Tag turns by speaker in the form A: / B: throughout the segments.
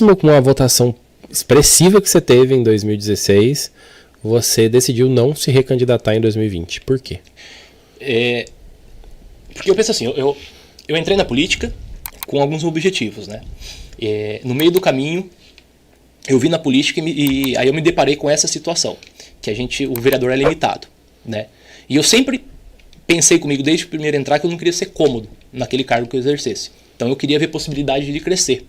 A: Mesmo com a votação expressiva que você teve em 2016, você decidiu não se recandidatar em 2020. Por quê?
B: Porque eu penso assim, eu entrei na política com alguns objetivos, né? No meio do caminho, eu vi na política e aí eu me deparei com essa situação, que o vereador é limitado, né? E eu sempre pensei comigo, desde o primeiro entrar, que eu não queria ser cômodo naquele cargo que eu exercesse. Então eu queria ver possibilidade de crescer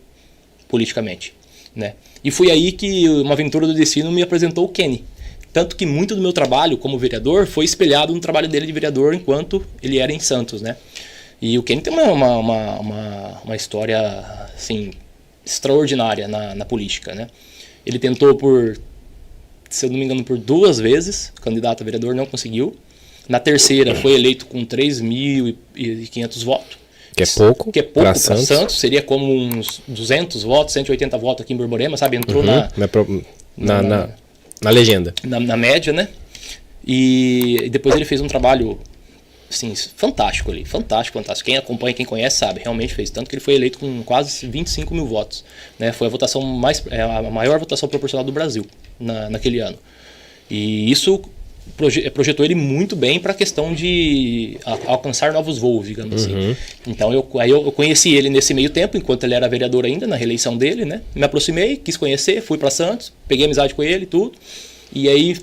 B: politicamente, né? E foi aí que uma aventura do destino me apresentou o Kenny. Tanto que muito do meu trabalho como vereador foi espelhado no trabalho dele de vereador enquanto ele era em Santos, né? E o Kenny tem uma história, assim, extraordinária na política, né? Ele tentou se eu não me engano, por 2 vezes, candidato a vereador, não conseguiu. Na terceira foi eleito com 3.500 votos.
A: Que é pouco
B: para Santos. Seria como uns 200 votos, 180 votos aqui em Borborema, sabe? Entrou
A: na legenda.
B: Na média, né? E depois ele fez um trabalho, assim, fantástico ali. Fantástico. Quem acompanha, quem conhece, sabe. Realmente fez. Tanto que ele foi eleito com quase 25 mil votos. Né? Foi a maior votação proporcional do Brasil naquele ano. E isso projetou ele muito bem para a questão de alcançar novos voos, digamos assim. Então eu conheci ele nesse meio tempo, enquanto ele era vereador ainda, na reeleição dele, né? Me aproximei, quis conhecer, fui para Santos, peguei amizade com ele e tudo. E aí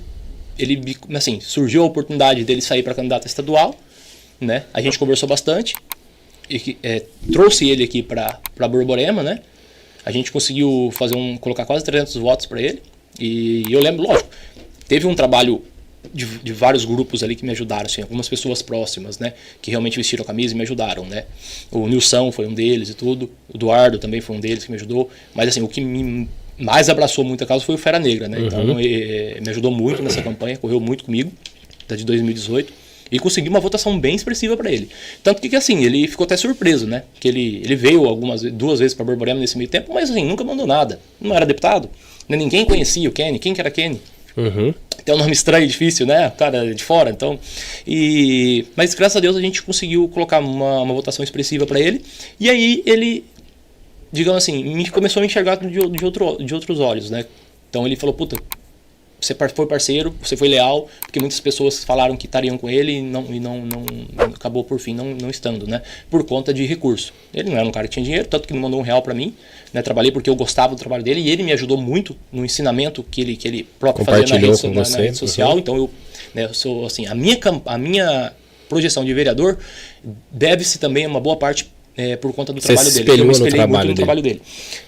B: assim, surgiu a oportunidade dele sair para candidato estadual, né? A gente conversou bastante, e, trouxe ele aqui para Borborema, né? A gente conseguiu colocar quase 300 votos para ele. E eu lembro, lógico, teve um trabalho de vários grupos ali que me ajudaram, assim, algumas pessoas próximas, né, que realmente vestiram a camisa e me ajudaram, né. O Nilson foi um deles e tudo, o Eduardo também foi um deles que me ajudou, mas assim, o que me mais abraçou muito a causa foi o Fera Negra, né, então me ajudou muito nessa campanha, correu muito comigo, da de 2018, e consegui uma votação bem expressiva para ele. Tanto que assim, ele ficou até surpreso, né, que ele veio 2 vezes para Borborema nesse meio tempo, mas assim, nunca mandou nada, não era deputado, né, ninguém conhecia o Kenny, quem que era Kenny? Tem um nome estranho e difícil, né? O cara de fora, então. Mas graças a Deus a gente conseguiu colocar uma votação expressiva para ele. E aí ele, digamos assim, começou a me enxergar de outros olhos, né? Então ele falou, puta, você foi parceiro, você foi leal, porque muitas pessoas falaram que estariam com ele e não acabou por fim não estando, né? Por conta de recurso. Ele não era um cara que tinha dinheiro, tanto que não mandou R$1 para mim, né? Trabalhei porque eu gostava do trabalho dele e ele me ajudou muito no ensinamento que ele próprio fazia na rede social. Então eu sou assim, a minha projeção de vereador deve-se também uma boa parte por conta do trabalho dele. Eu me espelhei muito no trabalho dele.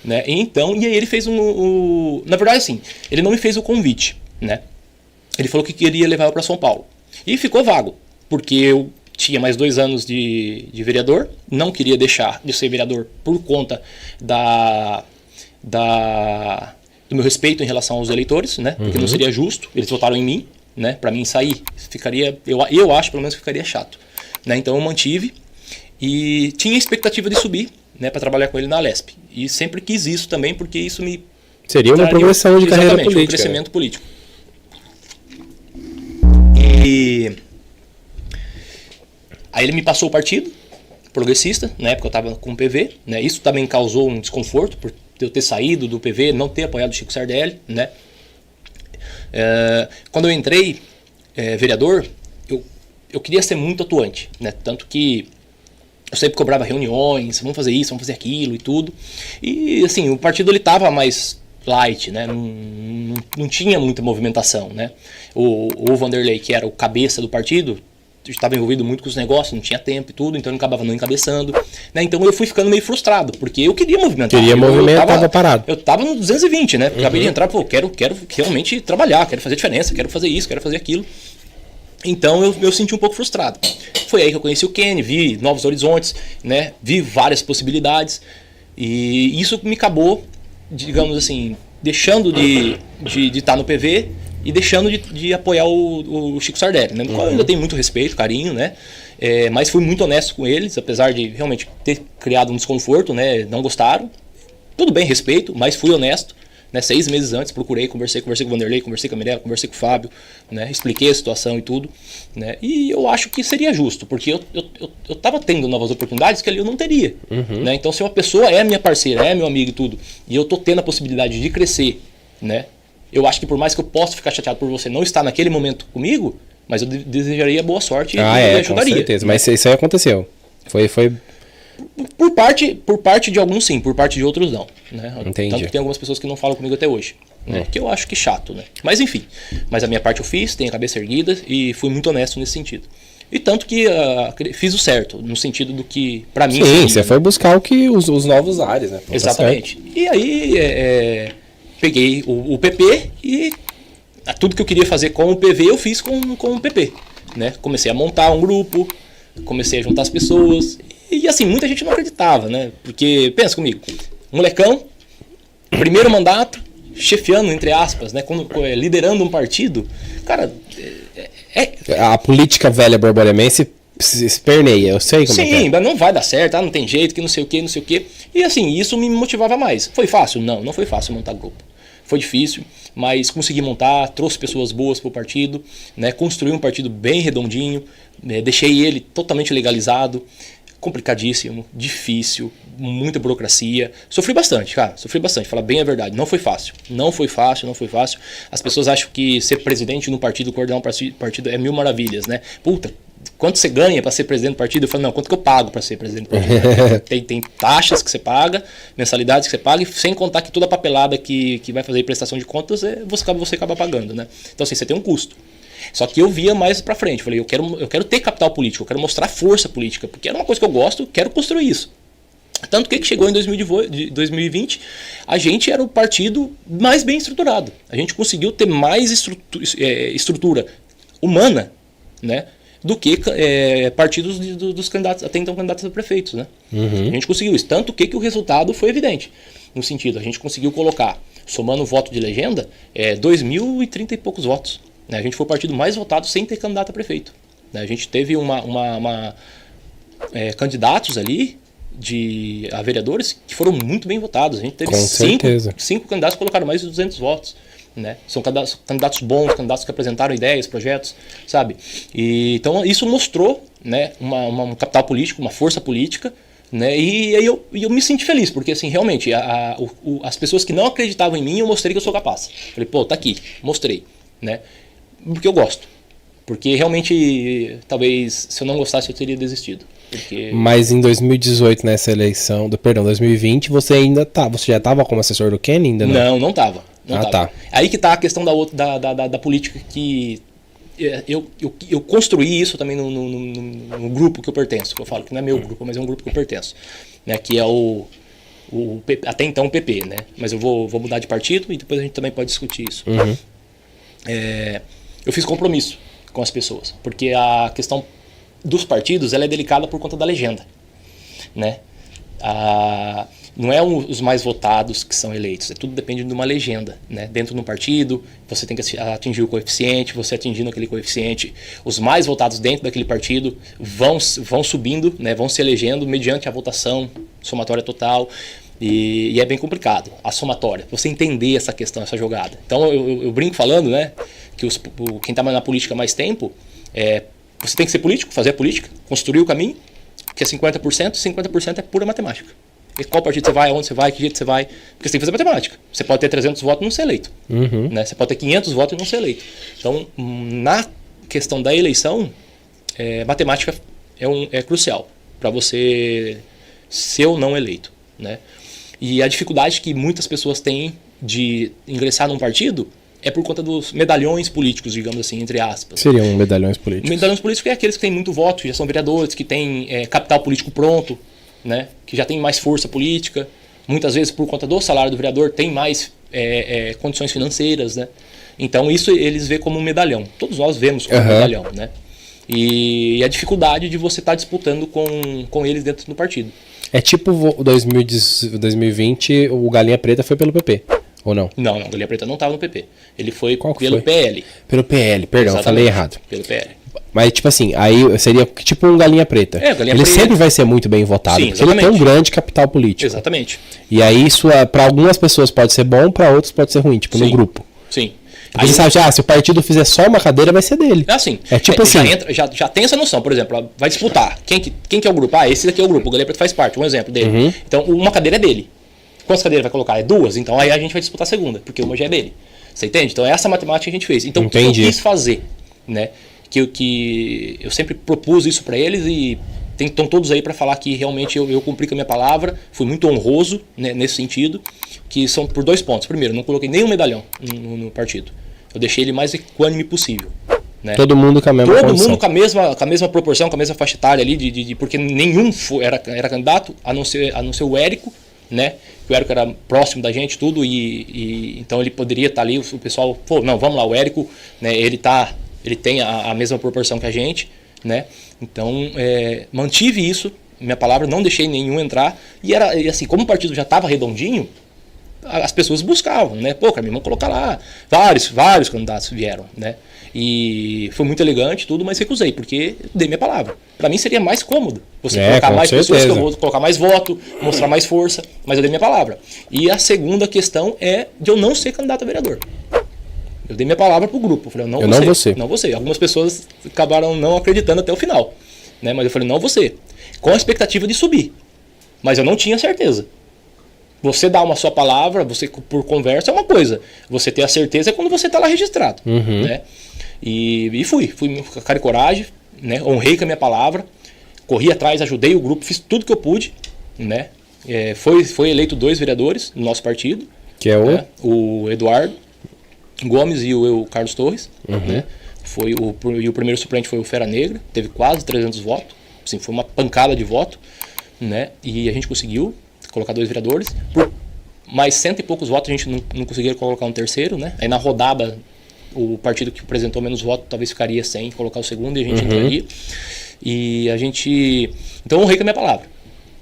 B: Né? E aí ele fez na verdade, assim, ele não me fez o convite, né? Ele falou que queria levar eu para São Paulo. E ficou vago, porque eu tinha mais 2 anos de vereador, não queria deixar de ser vereador por conta do meu respeito em relação aos eleitores, né? Porque não seria justo, eles votaram em mim, né? Para mim sair, eu acho pelo menos que ficaria chato. Né? Então eu mantive. E tinha expectativa de subir, né, para trabalhar com ele na Alesp. E sempre quis isso também, porque isso me...
A: Seria uma progressão de carreira política.
B: Um crescimento político. E aí ele me passou o partido progressista, na época eu estava com o PV, né, isso também causou um desconforto, por eu ter saído do PV, não ter apoiado o Chico Sardelli, né. Quando eu entrei vereador, eu queria ser muito atuante, né, tanto que eu sempre cobrava reuniões, vamos fazer isso, vamos fazer aquilo e tudo. E assim, o partido ele estava mais light, né? Não tinha muita movimentação, né? O Vanderlei, que era o cabeça do partido, estava envolvido muito com os negócios, não tinha tempo e tudo, então ele acabava não encabeçando. Né? Então eu fui ficando meio frustrado, porque eu queria movimentar.
A: Estava parado.
B: Eu estava no 220, né? Acabei de entrar, quero realmente trabalhar, quero fazer diferença, quero fazer isso, quero fazer aquilo. Então eu senti um pouco frustrado. Foi aí que eu conheci o Kenny, vi novos horizontes, né? Vi várias possibilidades. E isso me acabou, digamos assim, deixando de estar no PV e deixando de apoiar o Chico Sardelli, né? Eu ainda tenho muito respeito, carinho, né? Mas fui muito honesto com eles, apesar de realmente ter criado um desconforto, né? Não gostaram. Tudo bem, respeito, mas fui honesto. né? 6 meses antes, conversei com o Vanderlei, conversei com a Mirella, conversei com o Fábio, né? Expliquei a situação e tudo, né? E eu acho que seria justo, porque eu tava tendo novas oportunidades que ali eu não teria, né? Então, se uma pessoa é minha parceira, é meu amigo e tudo, e eu tô tendo a possibilidade de crescer, né? Eu acho que por mais que eu possa ficar chateado por você não estar naquele momento comigo, mas eu desejaria boa sorte e ajudaria.
A: Com certeza,
B: né?
A: mas isso aí aconteceu. Foi...
B: Por parte de alguns sim, por parte de outros não. Né?
A: Entendi.
B: Tanto que tem algumas pessoas que não falam comigo até hoje. Né? Que eu acho que chato, né? Mas enfim. Mas a minha parte eu fiz, tenho a cabeça erguida e fui muito honesto nesse sentido. E tanto que fiz o certo, no sentido do que, pra mim...
A: Sim, você foi buscar os novos ares, né?
B: Exatamente.
A: Tá,
B: e aí peguei o PP e tudo que eu queria fazer com o PV eu fiz com o PP. Né? Comecei a montar um grupo, comecei a juntar as pessoas... E assim, muita gente não acreditava, né? Porque, pensa comigo, molecão, primeiro mandato, chefiando, entre aspas, né? Liderando um partido, cara...
A: A política velha borboramense se esperneia, eu sei como é.
B: Sim, mas não vai dar certo, não tem jeito, que não sei o que, não sei o que. E assim, isso me motivava mais. Foi fácil? Não foi fácil montar grupo. Foi difícil, mas consegui montar, trouxe pessoas boas para o partido, né? Construí um partido bem redondinho, deixei ele totalmente legalizado. Complicadíssimo, difícil, muita burocracia. Sofri bastante, cara. Falar bem a verdade. Não foi fácil. As pessoas acham que ser presidente no partido, coordenar um partido é mil maravilhas, né? Puta, quanto você ganha para ser presidente do partido? Eu falo, não, quanto que eu pago para ser presidente do partido? tem taxas que você paga, mensalidades que você paga, e sem contar que toda a papelada que vai fazer prestação de contas, você acaba pagando, né? Então assim, você tem um custo. Só que eu via mais pra frente, falei, eu quero ter capital político, eu quero mostrar força política, porque era uma coisa que eu gosto, quero construir isso. Tanto que chegou em 2020, a gente era o partido mais bem estruturado. A gente conseguiu ter mais estrutura humana, né, do que partidos dos candidatos, até então candidatos a prefeitos, né? A gente conseguiu isso. Tanto que o resultado foi evidente. No sentido, a gente conseguiu colocar, somando o voto de legenda, 2.030 e poucos votos. A gente foi o partido mais votado sem ter candidato a prefeito. A gente teve candidatos ali a vereadores que foram muito bem votados. A gente teve cinco candidatos que colocaram mais de 200 votos. Né? São candidatos bons, candidatos que apresentaram ideias, projetos, sabe? Então isso mostrou, né, um capital político, uma força política, né? E aí eu me senti feliz, porque assim, realmente, as pessoas que não acreditavam em mim, eu mostrei que eu sou capaz. Falei, pô, tá aqui, mostrei, né? Porque eu gosto. Porque realmente, talvez, se eu não gostasse, eu teria desistido. Porque... Mas
A: em 2018, nessa eleição, 2020, você já estava como assessor do Kenny ainda?
B: Não estava. Tá. Aí que tá a questão da política que eu construí isso também no grupo que eu pertenço. Que eu falo que não é meu grupo, mas é um grupo que eu pertenço. Né, que é até então o PP, né? Mas eu vou mudar de partido e depois a gente também pode discutir isso.
A: Uhum.
B: Eu fiz compromisso com as pessoas, porque a questão dos partidos ela é delicada por conta da legenda, né? Não é os mais votados que são eleitos, tudo depende de uma legenda, né? Dentro de um partido, você tem que atingir o coeficiente, você atingindo aquele coeficiente, os mais votados dentro daquele partido vão subindo, né? Vão se elegendo mediante a votação somatória total. E é bem complicado, a somatória, você entender essa questão, essa jogada. Então eu brinco falando, né, que quem está na política há mais tempo, você tem que ser político, fazer a política, construir o caminho, que é 50% é pura matemática. E qual partido você vai, aonde você vai, que jeito você vai, porque você tem que fazer matemática. Você pode ter 300 votos e não ser eleito, né? Você pode ter 500 votos e não ser eleito. Então, na questão da eleição, matemática é crucial para você ser ou não eleito, né? E a dificuldade que muitas pessoas têm de ingressar num partido é por conta dos medalhões políticos, digamos assim, entre aspas.
A: Seriam medalhões políticos?
B: Medalhões políticos é aqueles que têm muito voto, já são vereadores, que têm capital político pronto, né? Que já tem mais força política. Muitas vezes, por conta do salário do vereador, tem mais condições financeiras, né? Então, isso eles veem como um medalhão. Todos nós vemos como um medalhão, né? E a dificuldade de você estar disputando com eles dentro do partido. É
A: tipo 2020, o Galinha Preta foi pelo PP, ou não?
B: Não, o Galinha Preta não estava no PP. Ele foi pelo PL.
A: Pelo PL, perdão, exatamente. Falei errado.
B: Pelo PL.
A: Mas, tipo assim, aí seria tipo um galinha preta.
B: Galinha
A: ele
B: preta.
A: sempre vai ser muito bem votado,
B: Sim,
A: porque ele tem um grande capital político.
B: Exatamente.
A: E aí isso, para algumas pessoas pode ser bom, para outras pode ser ruim, tipo no grupo.
B: Sim.
A: Porque você sabe, se o partido fizer só uma cadeira, vai ser dele.
B: Assim.
A: É tipo assim.
B: Já tem essa noção, por exemplo, vai disputar. Quem que é o grupo? Esse daqui é o grupo, o Galinha Preta faz parte, um exemplo dele. Então, uma cadeira é dele. Quantas cadeiras vai colocar? É 2? Então aí a gente vai disputar a segunda, porque uma já é dele. Você entende? Então essa matemática que a gente fez. Então o que eu quis fazer, né? Que eu sempre propus isso para eles e estão todos aí para falar que realmente eu cumpri com a minha palavra, fui muito honroso, né, nesse sentido, que são por 2 pontos. Primeiro, não coloquei nenhum medalhão no partido. Eu deixei ele mais equânime possível. Né?
A: Todo mundo com a mesma
B: Todo mundo com a mesma proporção, com a mesma faixa etária ali, porque nenhum era candidato, a não ser o Érico, né? O Érico era próximo da gente, tudo, e então ele poderia estar ali, o pessoal, pô, não, vamos lá, o Érico, né, ele tem a mesma proporção que a gente, né? Então, mantive isso, minha palavra, não deixei nenhum entrar, e assim, como o partido já estava redondinho, as pessoas buscavam, né? Pô, Carminho, vamos colocar lá. Vários candidatos vieram, né? E foi muito elegante tudo, mas recusei, porque dei minha palavra. Para mim seria mais cômodo você colocar mais pessoas, que eu vou colocar mais voto, mostrar mais força, mas eu dei minha palavra. E a segunda questão é de eu não ser candidato a vereador. Eu dei minha palavra pro grupo, eu falei, não você. Algumas pessoas acabaram não acreditando até o final, né? Mas eu falei, não você. Com a expectativa de subir. Mas eu não tinha certeza. Você dá uma sua palavra, você por conversa é uma coisa. Você ter a certeza é quando você está lá registrado. Né? E fui com cara e coragem, né? Honrei com a minha palavra, corri atrás, ajudei o grupo, fiz tudo que eu pude. Né? Foi eleito 2 vereadores no nosso partido.
A: Que é
B: o Eduardo Gomes e o Carlos Torres. Né? E o primeiro suplente foi o Fera Negra, teve quase 300 votos. Assim, foi uma pancada de voto. Né? E a gente conseguiu colocar 2 vereadores, por mais 100 e poucos votos a gente não conseguiu colocar um terceiro, né? Aí na rodada o partido que apresentou menos votos talvez ficaria sem colocar o segundo e a gente entraria. E a gente, então eu honrei com a minha palavra.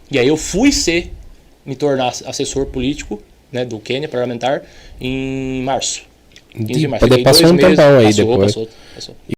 B: E aí eu fui me tornar assessor político, né, do Quênia parlamentar em março. 15 de março.
A: Passou um tempão aí
B: Passou.